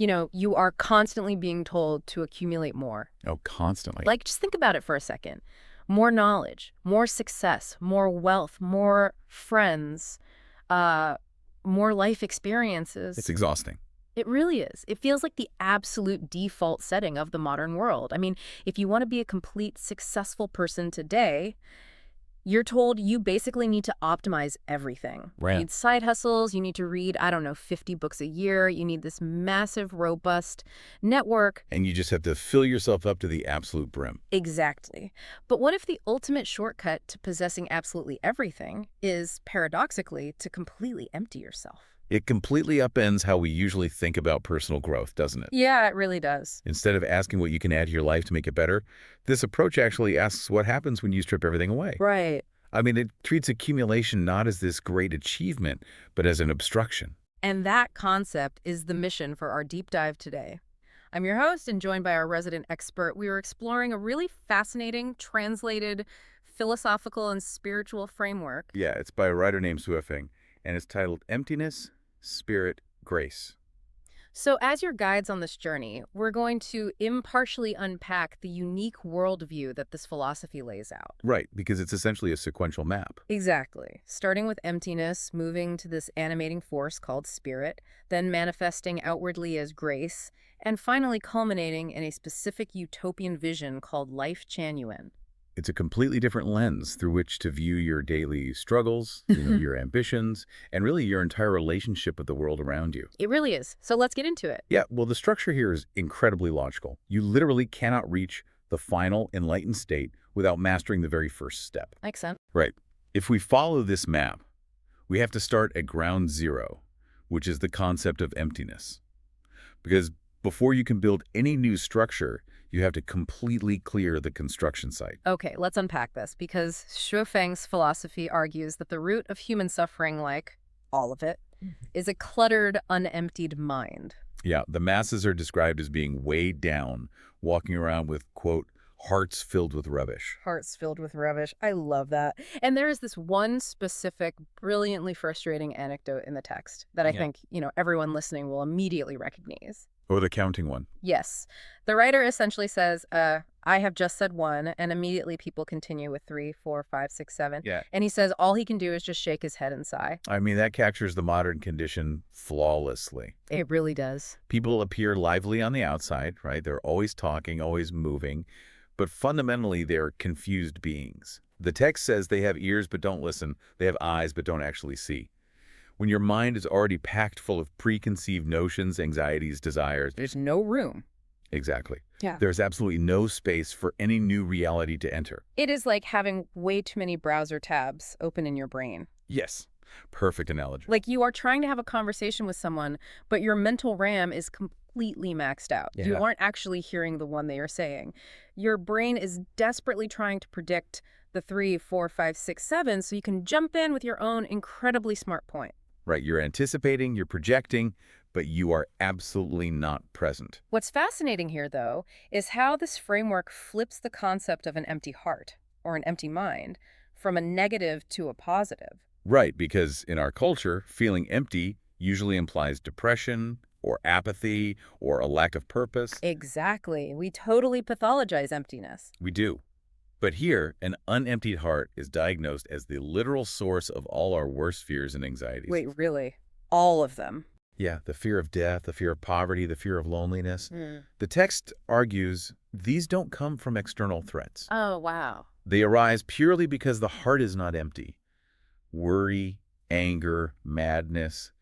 You are constantly being told to accumulate more. Oh, constantly. Like, just think about it for a second. More knowledge, more success, more wealth, more friends, uh, more life It's experiences. exhausting. It really is. It feels like the absolute default setting of the modern world. I mean, if you want to be a complete successful person today, you're told you basically need to optimize everything. You Right. need side hustles, you need to read, I don't know, 50 books a year, you need this massive, robust network. And you just have to fill yourself up to the absolute brim. Exactly. But what if the ultimate shortcut to possessing absolutely everything is, paradoxically, to completely empty yourself? It completely upends how we usually think about personal growth, doesn't it? Yeah, it really does. Instead of asking what you can add to your life to make it better, this approach actually asks what happens when you strip everything away. Right. I mean, it treats accumulation not as this great achievement, but as an obstruction. And that concept is the mission for our deep dive today. I'm your host and joined by our resident expert. We are exploring a really fascinating, translated, philosophical and spiritual framework. Yeah, it's by a writer named Suofeng, and it's titled Emptiness, Spirit, Grace. So as your guides on this journey, we're going to impartially unpack the unique worldview that this philosophy lays out. Right, because it's essentially a sequential map. Exactly. Starting with emptiness, moving to this animating force called spirit, then manifesting outwardly as grace, and finally culminating in a specific utopian vision called Lifechanyuan. It's a completely different lens through which to view your daily struggles, your ambitions, and really your entire relationship with the world around you. It really is. So let's get into it. Yeah, well, the structure here is incredibly logical. You literally cannot reach the final enlightened state without mastering the very first step. Makes sense. Right. If we follow this map, we have to start at ground zero, which is the concept of emptiness. Because before you can build any new structure, you have to completely clear the construction site. Okay, let's unpack this, because Shuofeng's philosophy argues that the root of human suffering, like all of it, is a cluttered, unemptied mind. Yeah, the masses are described as being weighed down, walking around with, quote, hearts filled with rubbish. Hearts filled with rubbish. I love that. And there is this one specific, brilliantly frustrating anecdote in the text that I think, everyone listening will immediately recognize. Or the counting one. Yes. The writer essentially says, I have just said one, and immediately people continue with 3, 4, 5, 6, 7. Yeah. And he says all he can do is just shake his head and sigh. I mean, that captures the modern condition flawlessly. It really does. People appear lively on the outside, right? They're always talking, always moving, but fundamentally they're confused beings. The text says they have ears but don't listen, they have eyes but don't actually see. When your mind is already packed full of preconceived notions, anxieties, desires. There's no room. Exactly. Yeah. There's absolutely no space for any new reality to enter. It is like having way too many browser tabs open in your brain. Yes. Perfect analogy. Like you are trying to have a conversation with someone, but your mental RAM is completely maxed out. You aren't actually hearing the one they are saying. Your brain is desperately trying to predict the 3, 4, 5, 6, 7 so you can jump in with your own incredibly smart point. Right, you're anticipating, you're projecting, but you are absolutely not present. What's fascinating here, though, is how this framework flips the concept of an empty heart, or an empty mind, from a negative to a positive. Right, because in our culture, feeling empty usually implies depression, or apathy, or a lack of purpose. Exactly. We totally pathologize emptiness. We do. But here, an unemptied heart is diagnosed as the literal source of all our worst fears and anxieties. Wait, really? All of them? Yeah, the fear of death, the fear of poverty, the fear of loneliness. The text argues these don't come from external threats. Oh, wow. They arise purely because the heart is not empty. Worry, anger, madness,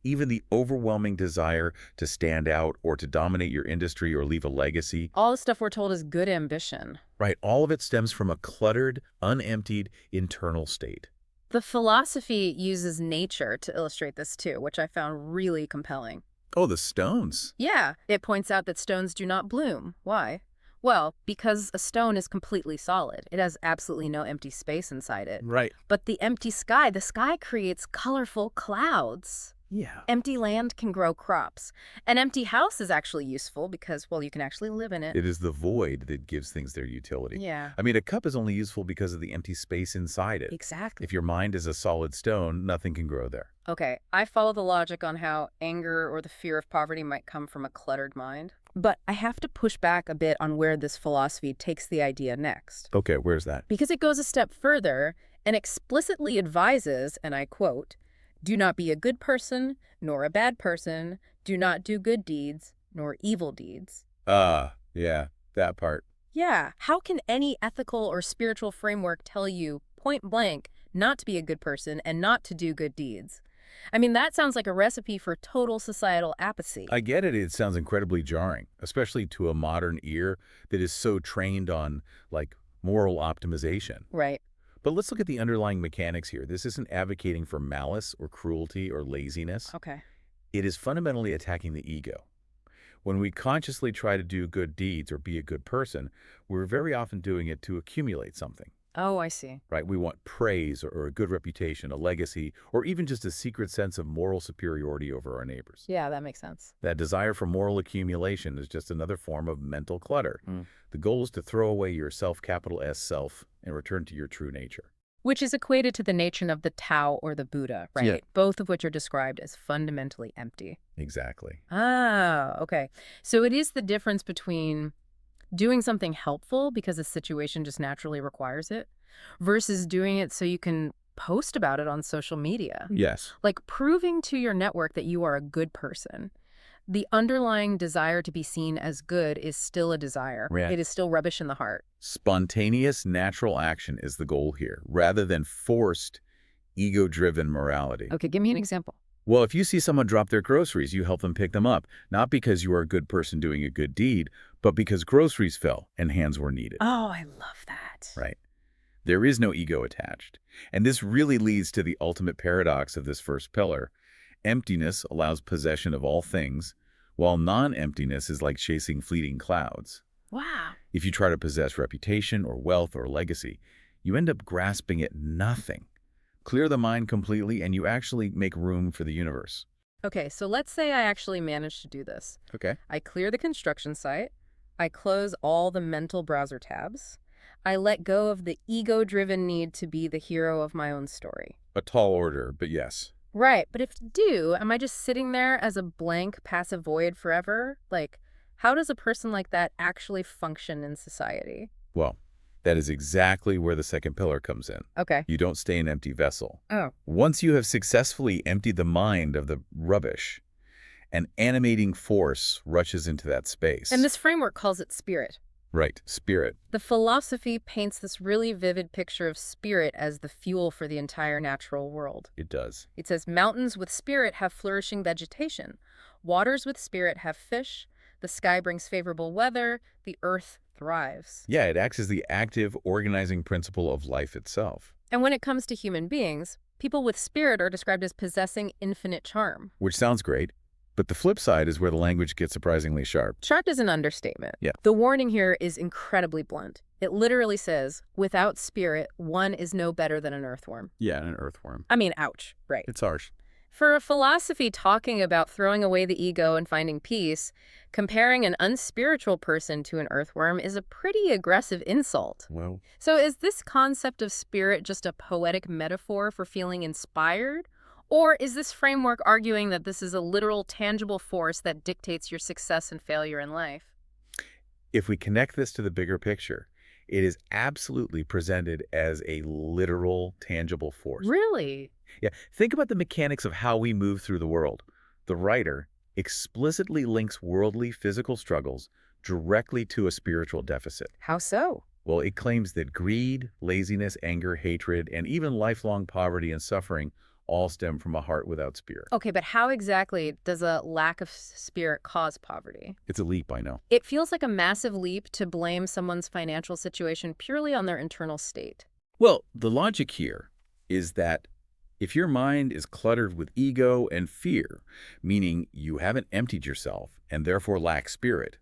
even the overwhelming desire to stand out or to dominate your industry or leave a legacy. All the stuff we're told is good ambition. Right, all of it stems from a cluttered, unemptied internal state. The philosophy uses nature to illustrate this too, which I found really compelling. Oh, the stones. Yeah, it points out that stones do not bloom. Why? Well, because a stone is completely solid. It has absolutely no empty space inside it. Right. But the sky creates colorful clouds. Yeah. Empty land can grow crops. An empty house is actually useful because, well, you can actually live in it. It is the void that gives things their utility. Yeah, I mean, a cup is only useful because of the empty space inside it. exactly. If your mind is a solid stone, nothing can grow there. Okay, I follow the logic on how anger or the fear of poverty might come from a cluttered mind. But I have to push back a bit on where this philosophy takes the idea next. Okay, where's that? Because it goes a step further and explicitly advises, and I quote, "Do not be a good person, nor a bad person. Do not do good deeds, nor evil deeds." Yeah, that part. Yeah, how can any ethical or spiritual framework tell you, point blank, not to be a good person and not to do good deeds? I mean, that sounds like a recipe for total societal apathy. I get it. It sounds incredibly jarring, especially to a modern ear that is so trained on, like, moral optimization. Right. But let's look at the underlying mechanics here. This isn't advocating for malice or cruelty or laziness. Okay. It is fundamentally attacking the ego. When we consciously try to do good deeds or be a good person, we're very often doing it to accumulate something, Oh, I see. right? We want praise or a good reputation, a legacy, or even just a secret sense of moral superiority over our neighbors. Yeah, that makes sense. That desire for moral accumulation is just another form of mental clutter. The goal is to throw away your capital S self and return to your true nature. Which is equated to the nature of the Tao or the Buddha, right? Yeah. Both of which are described as fundamentally empty. Exactly. Ah, okay. So it is the difference between doing something helpful because a situation just naturally requires it versus doing it so you can post about it on social media. Yes. Like proving to your network that you are a good person. The underlying desire to be seen as good is still a desire. Yeah. It is still rubbish in the heart. Spontaneous, natural action is the goal here, rather than forced, ego-driven morality. Okay, give me an example. Well, if you see someone drop their groceries, you help them pick them up, not because you are a good person doing a good deed, but because groceries fell and hands were needed. Oh, I love that. Right. There is no ego attached. And this really leads to the ultimate paradox of this first pillar. Emptiness allows possession of all things, while non-emptiness is like chasing fleeting clouds. Wow. If you try to possess reputation or wealth or legacy, you end up grasping at nothing. Clear the mind completely and you actually make room for the universe. Okay, so let's say I actually manage to do this. Okay. I clear the construction site. I close all the mental browser tabs. I let go of the ego-driven need to be the hero of my own story. A tall order, but yes. Right, but if I do, am I just sitting there as a blank, passive void forever? Like, how does a person like that actually function in society? Well, that is exactly where the second pillar comes in. Okay. You don't stay an empty vessel. Oh. Once you have successfully emptied the mind of the rubbish, an animating force rushes into that space. And this framework calls it spirit. Right, spirit. The philosophy paints this really vivid picture of spirit as the fuel for the entire natural world. It does. It says mountains with spirit have flourishing vegetation. Waters with spirit have fish. The sky brings favorable weather. The earth thrives. Yeah, it acts as the active, organizing principle of life itself. And when it comes to human beings, people with spirit are described as possessing infinite charm. Which sounds great, but the flip side is where the language gets surprisingly sharp. Sharp is an understatement. Yeah. The warning here is incredibly blunt. It literally says, without spirit, one is no better than an earthworm. Yeah, an earthworm. I mean, ouch, right? It's harsh. For a philosophy talking about throwing away the ego and finding peace, comparing an unspiritual person to an earthworm is a pretty aggressive insult. Well, So is this concept of spirit just a poetic metaphor for feeling inspired? Or is this framework arguing that this is a literal, tangible force that dictates your success and failure in life? if we connect this to the bigger picture, it is absolutely presented as a literal, tangible force. Really? Yeah, think about the mechanics of how we move through the world. The writer explicitly links worldly physical struggles directly to a spiritual deficit. How so? Well, it claims that greed, laziness, anger, hatred, and even lifelong poverty and suffering all stem from a heart without spirit. Okay, but how exactly does a lack of spirit cause poverty? It's a leap, I know. It feels like a massive leap to blame someone's financial situation purely on their internal state. Well, the logic here is that if your mind is cluttered with ego and fear, meaning you haven't emptied yourself and therefore lack spirit,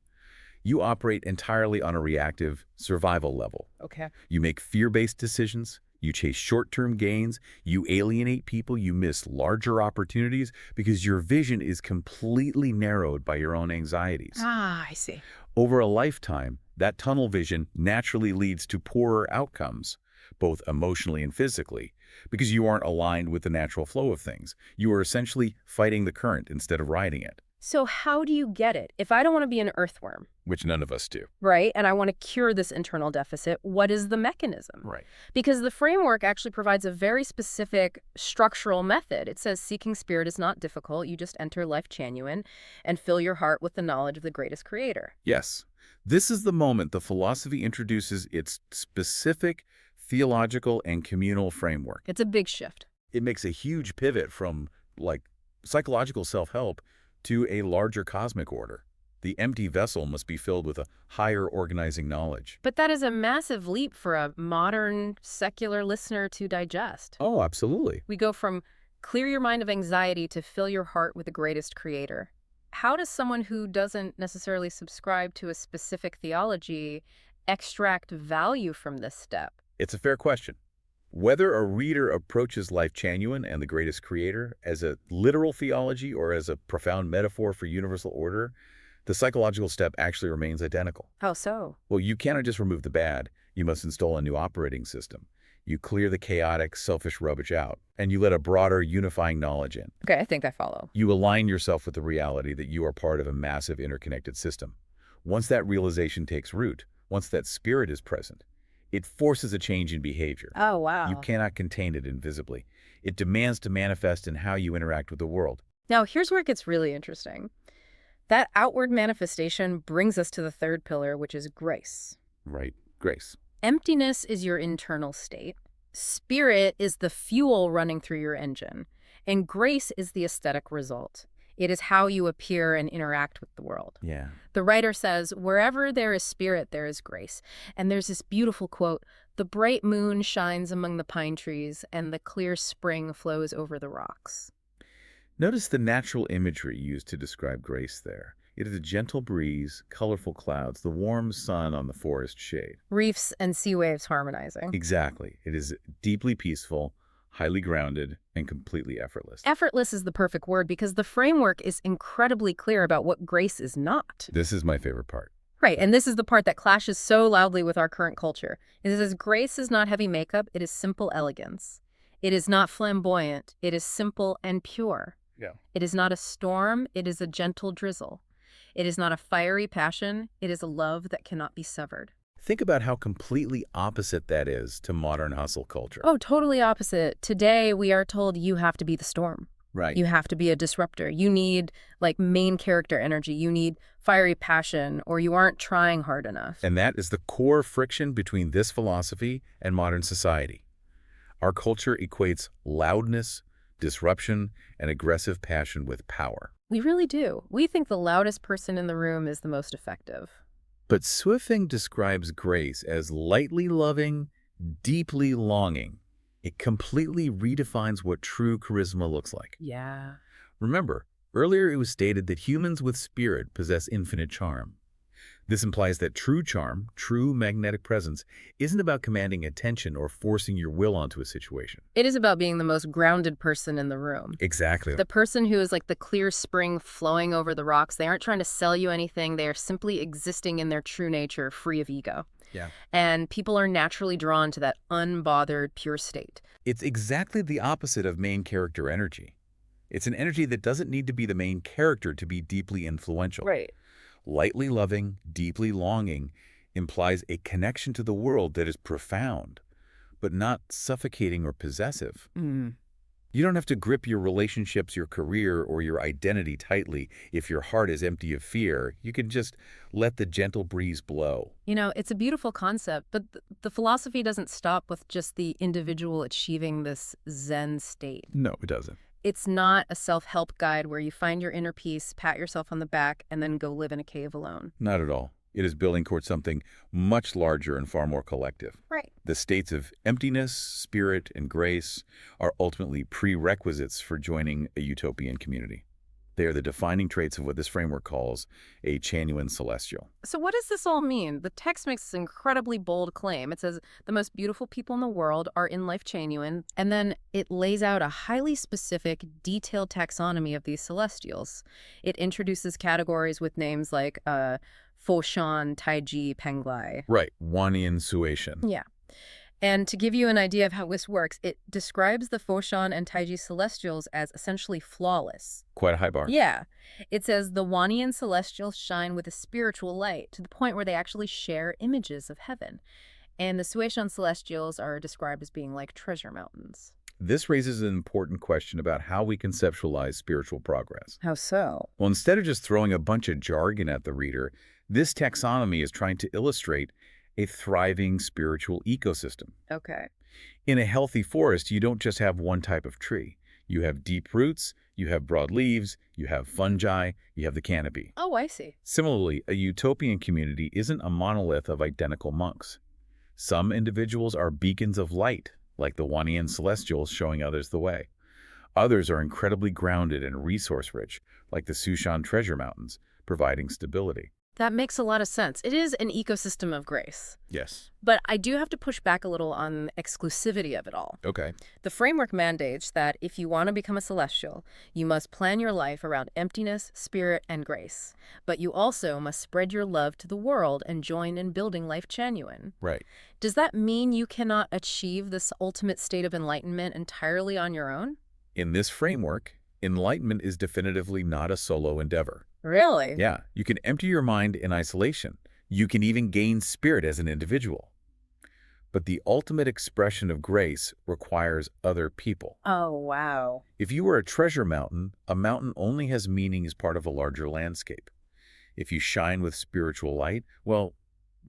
you operate entirely on a reactive survival level. Okay. You make fear-based decisions, You chase short-term gains, you alienate people, you miss larger opportunities because your vision is completely narrowed by your own anxieties. Ah, I see. Over a lifetime, that tunnel vision naturally leads to poorer outcomes, both emotionally and physically, because you aren't aligned with the natural flow of things. You are essentially fighting the current instead of riding it, So how do you get it? If I don't want to be an earthworm, which none of us do. right, and I want to cure this internal deficit, what is the mechanism? Right. Because the framework actually provides a very specific structural method. It says seeking spirit is not difficult. You just enter Lifechanyuan and fill your heart with the knowledge of the greatest creator. Yes. This is the moment the philosophy introduces its specific theological and communal framework. It's a big shift. It makes a huge pivot from, like, psychological self-help to a larger cosmic order. The empty vessel must be filled with a higher organizing knowledge. But that is a massive leap for a modern, secular listener to digest. Oh, absolutely. We go from clear your mind of anxiety to fill your heart with the greatest creator. How does someone who doesn't necessarily subscribe to a specific theology extract value from this step? It's a fair question. Whether a reader approaches Lifechanyuan and the greatest creator as a literal theology or as a profound metaphor for universal order, the psychological step actually remains identical. How so? Well, you cannot just remove the bad. You must install a new operating system. You clear the chaotic, selfish rubbish out, and you let a broader, unifying knowledge in. Okay, I think I follow. You align yourself with the reality that you are part of a massive interconnected system. Once that realization takes root, once that spirit is present, it forces a change in behavior. Oh, wow. You cannot contain it invisibly. It demands to manifest in how you interact with the world. Now, here's where it gets really interesting. That outward manifestation brings us to the third pillar, which is grace. Right. Grace. Emptiness is your internal state. Spirit is the fuel running through your engine. And grace is the aesthetic result. It is how you appear and interact with the world. Yeah. The writer says, wherever there is spirit, there is grace. And there's this beautiful quote, the bright moon shines among the pine trees and the clear spring flows over the rocks. Notice the natural imagery used to describe grace there. It is a gentle breeze, colorful clouds, the warm sun on the forest shade. Reefs and sea waves harmonizing. Exactly. It is deeply peaceful, highly grounded, and completely effortless. Effortless is the perfect word because the framework is incredibly clear about what grace is not. This is my favorite part. Right, and this is the part that clashes so loudly with our current culture. It says grace is not heavy makeup, it is simple elegance. It is not flamboyant, it is simple and pure. Yeah. It is not a storm, it is a gentle drizzle. It is not a fiery passion, it is a love that cannot be severed. Think about how completely opposite that is to modern hustle culture. Oh, totally opposite. Today, we are told you have to be the storm. Right. You have to be a disruptor. You need, like, main character energy. You need fiery passion, or you aren't trying hard enough. And that is the core friction between this philosophy and modern society. Our culture equates loudness, disruption, and aggressive passion with power. We really do. We think the loudest person in the room is the most effective. But Swifting describes grace as lightly loving, deeply longing. It completely redefines what true charisma looks like. Yeah. Remember, earlier it was stated that humans with spirit possess infinite charm. This implies that true charm, true magnetic presence, isn't about commanding attention or forcing your will onto a situation. It is about being the most grounded person in the room. Exactly. The person who is like the clear spring flowing over the rocks. They aren't trying to sell you anything. They are simply existing in their true nature, free of ego. Yeah. And people are naturally drawn to that unbothered, pure state. It's exactly the opposite of main character energy. It's an energy that doesn't need to be the main character to be deeply influential. Right. Lightly loving, deeply longing implies a connection to the world that is profound, but not suffocating or possessive. You don't have to grip your relationships, your career, or your identity tightly if your heart is empty of fear. You can just let the gentle breeze blow. You know, it's a beautiful concept, but the philosophy doesn't stop with just the individual achieving this Zen state. No, it doesn't. It's not a self-help guide where you find your inner peace, pat yourself on the back, and then go live in a cave alone. Not at all. It is building towards something much larger and far more collective. Right. The states of emptiness, spirit, and grace are ultimately prerequisites for joining a utopian community. They are the defining traits of what this framework calls a Chanyuan celestial. So what does this all mean? The text makes this incredibly bold claim. It says the most beautiful people in the world are in Lifechanyuan, and then it lays out a highly specific, detailed taxonomy of these celestials. It introduces categories with names like Foshan, Taiji, Penglai. Right, Wanian Suation. Yeah. And to give you an idea of how this works, it describes the Foshan and Taiji celestials as essentially flawless. Quite a high bar. Yeah. It says the Wanian celestials shine with a spiritual light to the point where they actually share images of heaven. And the Sueshan celestials are described as being like treasure mountains. This raises an important question about how we conceptualize spiritual progress. How so? Well, instead of just throwing a bunch of jargon at the reader, this taxonomy is trying to illustrate a thriving spiritual ecosystem. Okay. In a healthy forest, you don't just have one type of tree. You have deep roots, you have broad leaves, you have fungi, you have the canopy. Oh, I see. Similarly, a utopian community isn't a monolith of identical monks. Some individuals are beacons of light, like the Wanian celestials showing others the way. Others are incredibly grounded and resource-rich, like the Sushan treasure mountains, providing stability. That makes a lot of sense. It is an ecosystem of grace. Yes. But I do have to push back a little on the exclusivity of it all. Okay. The framework mandates that if you want to become a celestial, you must plan your life around emptiness, spirit, and grace. But you also must spread your love to the world and join in building Lifechanyuan. Right. Does that mean you cannot achieve this ultimate state of enlightenment entirely on your own? In this framework, enlightenment is definitively not a solo endeavor. Really? Yeah, you can empty your mind in isolation. You can even gain spirit as an individual. But the ultimate expression of grace requires other people. Oh, wow. If you are a treasure mountain, a mountain only has meaning as part of a larger landscape. If you shine with spiritual light, well,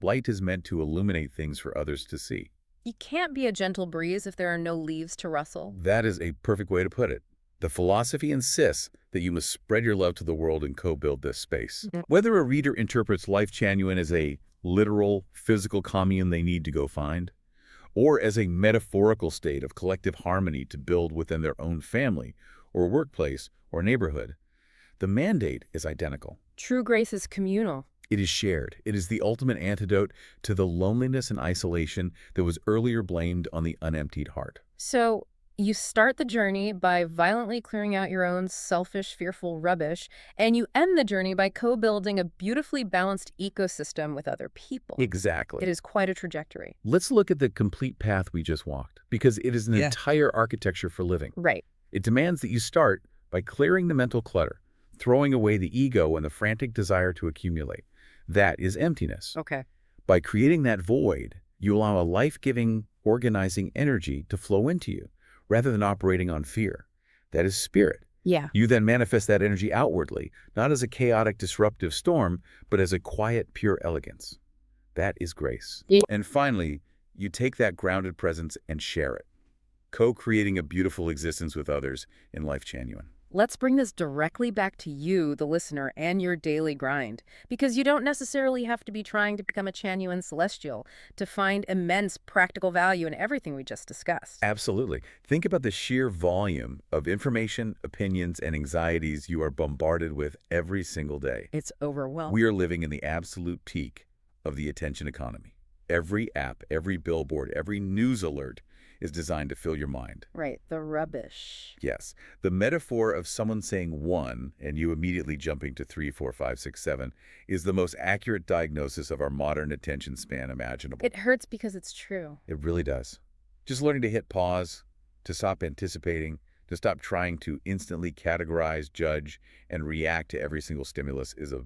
light is meant to illuminate things for others to see. You can't be a gentle breeze if there are no leaves to rustle. That is a perfect way to put it. The philosophy insists that you must spread your love to the world and co-build this space. Whether a reader interprets Lifechanyuan as a literal, physical commune they need to go find, or as a metaphorical state of collective harmony to build within their own family, or workplace, or neighborhood, the mandate is identical. True grace is communal. It is shared. It is the ultimate antidote to the loneliness and isolation that was earlier blamed on the unemptied heart. So you start the journey by violently clearing out your own selfish, fearful rubbish, and you end the journey by co-building a beautifully balanced ecosystem with other people. Exactly. It is quite a trajectory. Let's look at the complete path we just walked, because it is an entire architecture for living. Right. It demands that you start by clearing the mental clutter, throwing away the ego and the frantic desire to accumulate. That is emptiness. Okay. By creating that void, you allow a life-giving, organizing energy to flow into you, rather than operating on fear. That is spirit. Yeah. You then manifest that energy outwardly, not as a chaotic, disruptive storm, but as a quiet, pure elegance. That is grace. Yeah. And finally, you take that grounded presence and share it, co-creating a beautiful existence with others in Lifechanyuan. Let's bring this directly back to you, the listener, and your daily grind. Because you don't necessarily have to be trying to become a Chanyuan celestial to find immense practical value in everything we just discussed. Absolutely. Think about the sheer volume of information, opinions, and anxieties you are bombarded with every single day. It's overwhelming. We are living in the absolute peak of the attention economy. Every app, every billboard, every news alert is designed to fill your mind. Right, the rubbish. Yes. The metaphor of someone saying 1 and you immediately jumping to 3, 4, 5, 6, 7 is the most accurate diagnosis of our modern attention span imaginable. It hurts because it's true. It really does. Just learning to hit pause, to stop anticipating, to stop trying to instantly categorize, judge, and react to every single stimulus is a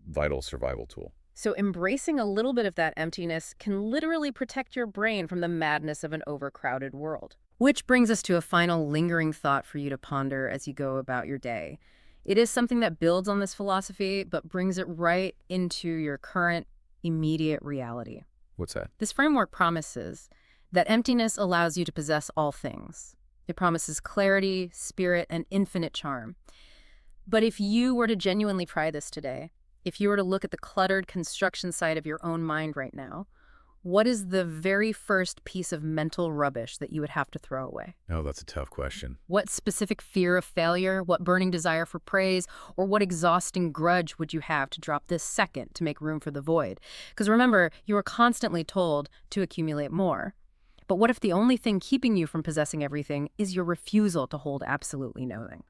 vital survival tool. So embracing a little bit of that emptiness can literally protect your brain from the madness of an overcrowded world. Which brings us to a final lingering thought for you to ponder as you go about your day. It is something that builds on this philosophy, but brings it right into your current, immediate reality. What's that? This framework promises that emptiness allows you to possess all things. It promises clarity, spirit, and infinite charm. But if you were to genuinely try this today, if you were to look at the cluttered construction site of your own mind right now, What is the very first piece of mental rubbish that you would have to throw away? Oh, that's a tough question. What specific fear of failure, what burning desire for praise, or what exhausting grudge would you have to drop this second to make room for the void? Because remember, you are constantly told to accumulate more. But what if the only thing keeping you from possessing everything is your refusal to hold absolutely nothing?